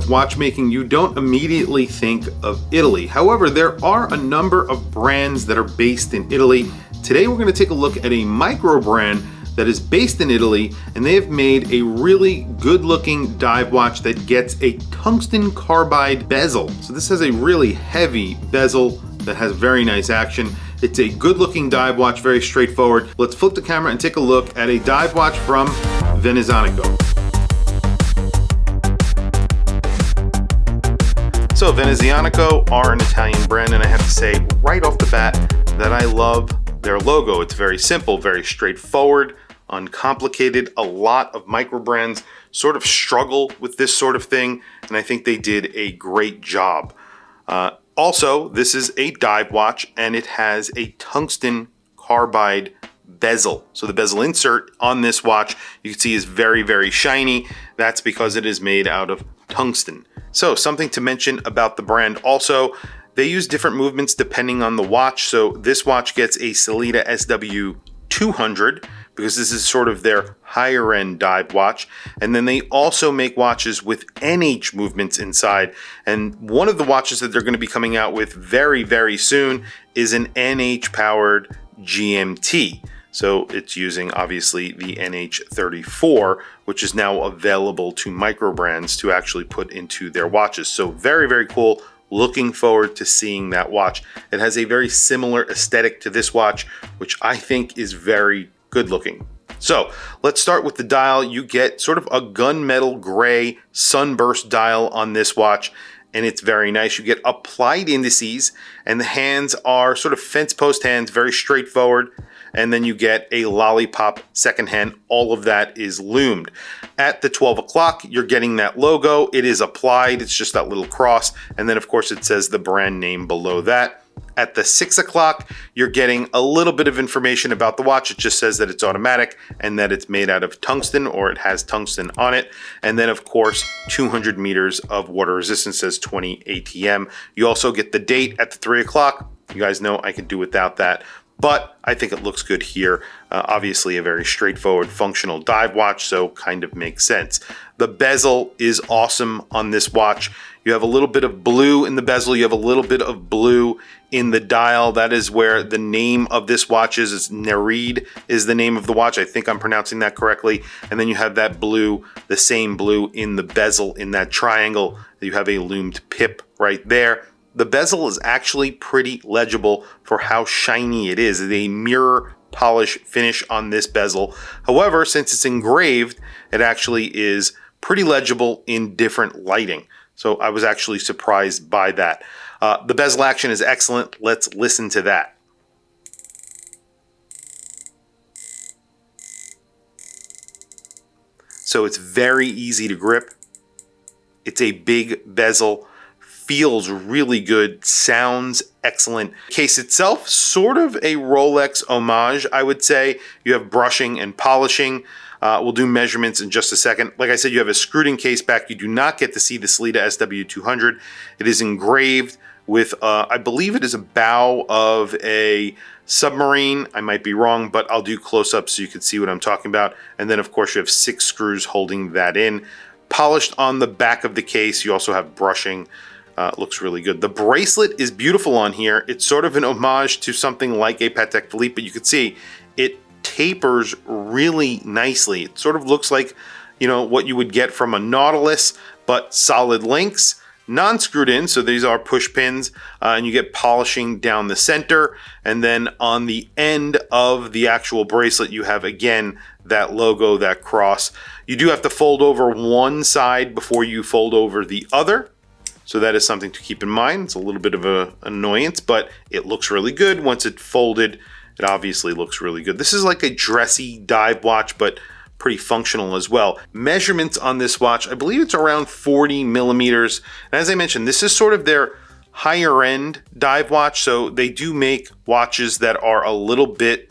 of watchmaking, you don't immediately think of Italy. However, there are a number of brands that are based in Italy. Today we're going to take a look at a micro brand that is based in Italy, and they have made a really good looking dive watch that gets a tungsten carbide bezel. So this has a really heavy bezel that has very nice action. It's a good looking dive watch, very straightforward. Let's flip the camera and take a look at a dive watch from VENEZIANICO. So VENEZIANICO are an Italian brand, and I have to say right off the bat that I love their logo. It's very simple, very straightforward, uncomplicated. A lot of micro brands sort of struggle with this sort of thing, and I think they did a great job. Also, this is a dive watch, and it has a tungsten carbide bezel. So the bezel insert on this watch, you can see, is very, very shiny. That's because it is made out of tungsten. So something to mention about the brand also, they use different movements depending on the watch. So this watch gets a Sellita SW200 because this is sort of their higher end dive watch. And then they also make watches with NH movements inside. And one of the watches that they're going to be coming out with very, very soon is an NH powered GMT. So it's using obviously the NH34, which is now available to micro brands to actually put into their watches. So very, very cool. Looking forward to seeing that watch. It has a very similar aesthetic to this watch, which I think is very good looking. So let's start with the dial. You get sort of a gunmetal gray sunburst dial on this watch, and it's very nice. You get applied indices, and the hands are sort of fence post hands, very straightforward. And then you get a lollipop second hand. All of that is loomed. At the 12 o'clock, you're getting that logo. It is applied. It's just that little cross. And then of course it says the brand name below that. At the 6 o'clock, you're getting a little bit of information about the watch. It just says that it's automatic and that it's made out of tungsten, or it has tungsten on it. And then of course, 200 meters of water resistance, says 20 ATM. You also get the date at the 3 o'clock. You guys know I could do without that, but I think it looks good here. Obviously a very straightforward functional dive watch, so kind of makes sense. The bezel is awesome on this watch. You have a little bit of blue in the bezel. You have a little bit of blue in the dial. That is where the name of this watch is. It's Nereide is the name of the watch. I think I'm pronouncing that correctly. And then you have that blue, the same blue in the bezel in that triangle. You have a loomed pip right there. The bezel is actually pretty legible for how shiny it is. It's a mirror polish finish on this bezel. However, since it's engraved, it actually is pretty legible in different lighting. So I was actually surprised by that. The bezel action is excellent. Let's listen to that. So it's very easy to grip. It's a big bezel. Feels really good, sounds excellent. Case itself, sort of a Rolex homage, I would say. You have brushing and polishing. We'll do measurements in just a second. Like I said, you have a screwed in case back. You do not get to see the Sellita SW200. It is engraved with, I believe it is a bow of a submarine. I might be wrong, but I'll do close-ups so you can see what I'm talking about. And then of course you have 6 screws holding that in. Polished on the back of the case. You also have brushing. Looks really good. The bracelet is beautiful on here. It's sort of an homage to something like a Patek Philippe, but you can see it tapers really nicely. It sort of looks like, you know, what you would get from a Nautilus, but solid links, non-screwed in. So these are push pins, and you get polishing down the center. And then on the end of the actual bracelet, you have, again, that logo, that cross. You do have to fold over one side before you fold over the other. So that is something to keep in mind. It's a little bit of an annoyance, but it looks really good. Once it's folded, it obviously looks really good. This is like a dressy dive watch, but pretty functional as well. Measurements on this watch, I believe it's around 40 millimeters. And as I mentioned, this is sort of their higher end dive watch. So they do make watches that are a little bit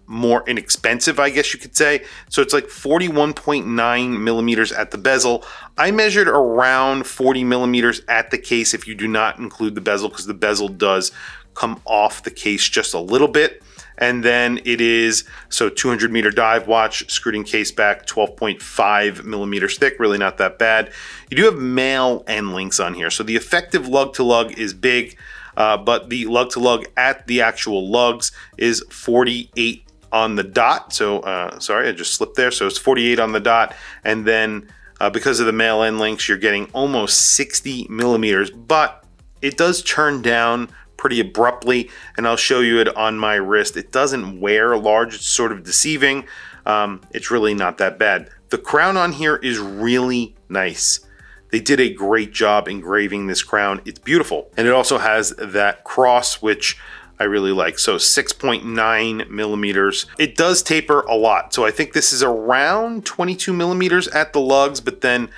more inexpensive, I guess you could say. So it's like 41.9 millimeters at the bezel. I measured around 40 millimeters at the case if you do not include the bezel, because the bezel does come off the case just a little bit. And then it is, so 200 meter dive watch, screwed in case back, 12.5 millimeters thick, really not that bad. You do have male end links on here. So the effective lug to lug is big, but the lug to lug at the actual lugs is 48 on the dot. So, sorry, I just slipped there. So it's 48 on the dot. And then because of the male end links, you're getting almost 60 millimeters, but it does turn down pretty abruptly, and I'll show you it on my wrist. It doesn't wear large, it's sort of deceiving. It's really not that bad. The crown on here is really nice. They did a great job engraving this crown. It's beautiful. And it also has that cross, which I really like. So 6.9 millimeters. It does taper a lot. So I think this is around 22 millimeters at the lugs, but then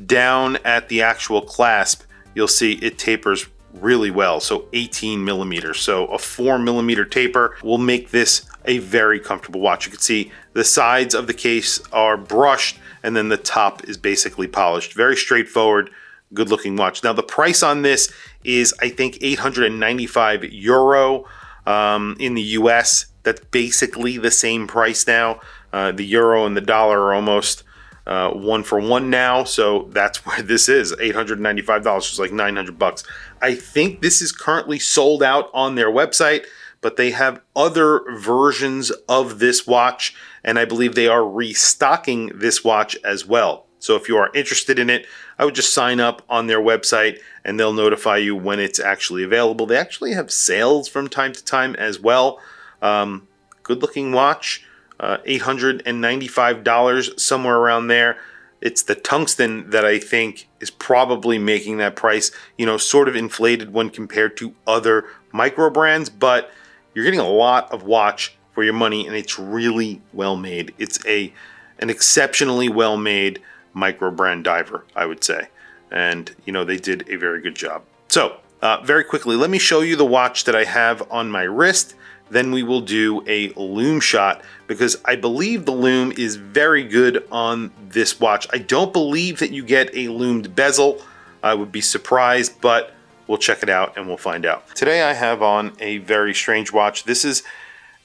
down at the actual clasp, you'll see it tapers really well. So 18 millimeters. So a 4 millimeter taper will make this a very comfortable watch. You can see the sides of the case are brushed and then the top is basically polished. Very straightforward, good looking watch. Now the price on this is, I think, 895 euro in the US. That's basically the same price now. The euro and the dollar are almost one for one now, so that's where this is. $895, which is like 900 bucks. I think this is currently sold out on their website, but they have other versions of this watch, and I believe they are restocking this watch as well. So if you are interested in it, I would just sign up on their website and they'll notify you when it's actually available. They actually have sales from time to time as well. Good looking watch. $895, somewhere around there. It's the tungsten that I think is probably making that price, you know, sort of inflated when compared to other micro brands, but you're getting a lot of watch for your money and it's really well made. It's an exceptionally well made micro brand diver, I would say. And, you know, they did a very good job. So, very quickly, let me show you the watch that I have on my wrist. Then we will do a lume shot because I believe the lume is very good on this watch. I don't believe that you get a lumed bezel. I would be surprised, but we'll check it out and we'll find out. Today I have on a very strange watch. This is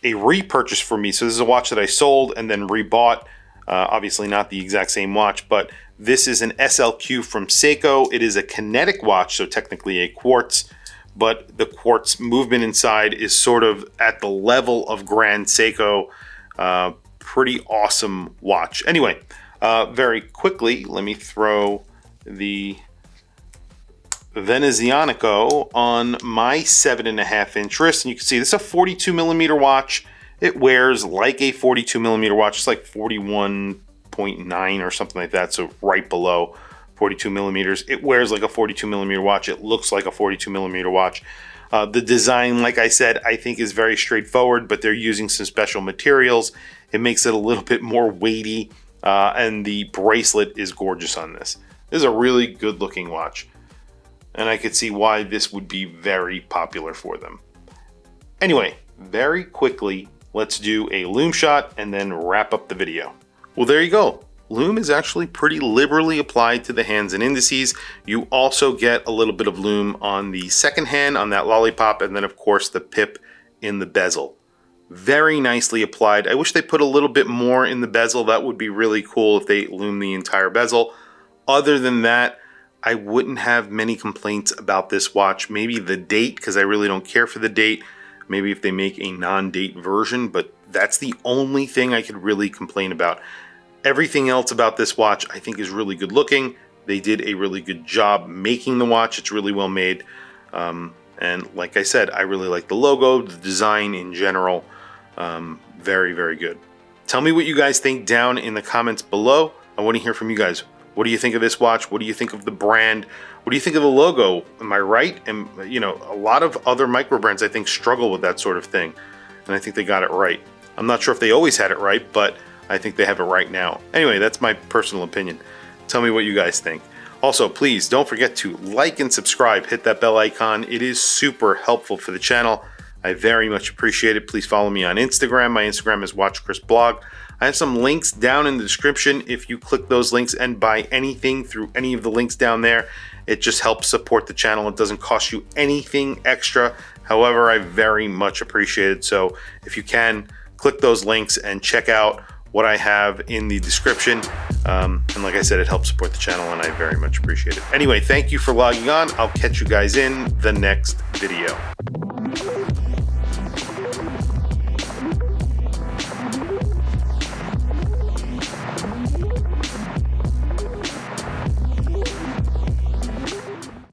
a repurchase for me. So this is a watch that I sold and then rebought. Obviously not the exact same watch, but this is an SLQ from Seiko. It is a kinetic watch, so technically a quartz, but the quartz movement inside is sort of at the level of Grand Seiko. Pretty awesome watch. Anyway, very quickly, let me throw the Venezianico on my 7.5 inch wrist. And you can see this is a 42 millimeter watch. It wears like a 42 millimeter watch. It's like 41.9 or something like that. So right below 42 millimeters. It wears like a 42 millimeter watch. It looks like a 42 millimeter watch. The design, like I said, I think is very straightforward, but they're using some special materials. It makes it a little bit more weighty, and the bracelet is gorgeous on this. This is a really good looking watch, and I could see why this would be very popular for them. Anyway, very quickly, let's do a lume shot and then wrap up the video. Well, there you go. Lume is actually pretty liberally applied to the hands and indices. You also get a little bit of lume on the second hand, on that lollipop, and then of course the pip in the bezel. Very nicely applied. I wish they put a little bit more in the bezel. That would be really cool if they lume the entire bezel. Other than that, I wouldn't have many complaints about this watch. Maybe the date, because I really don't care for the date. Maybe if they make a non-date version, but that's the only thing I could really complain about. Everything else about this watch I think is really good looking. They did a really good job making the watch. It's really well made. And like I said, I really like the logo, the design in general. Very, very good. Tell me what you guys think down in the comments below. I want to hear from you guys. What do you think of this watch? What do you think of the brand? What do you think of the logo? Am I right? And you know, a lot of other micro brands I think struggle with that sort of thing. And I think they got it right. I'm not sure if they always had it right, but I think they have it right now. Anyway, that's my personal opinion. Tell me what you guys think. Also, please don't forget to like and subscribe. Hit that bell icon. It is super helpful for the channel. I very much appreciate it. Please follow me on Instagram. My Instagram is WatchChrisBlog. I have some links down in the description if you click those links and buy anything through any of the links down there. It just helps support the channel. It doesn't cost you anything extra. However, I very much appreciate it. So if you can, click those links and check out what I have in the description. And like I said, it helps support the channel and I very much appreciate it. Anyway, thank you for logging on. I'll catch you guys in the next video.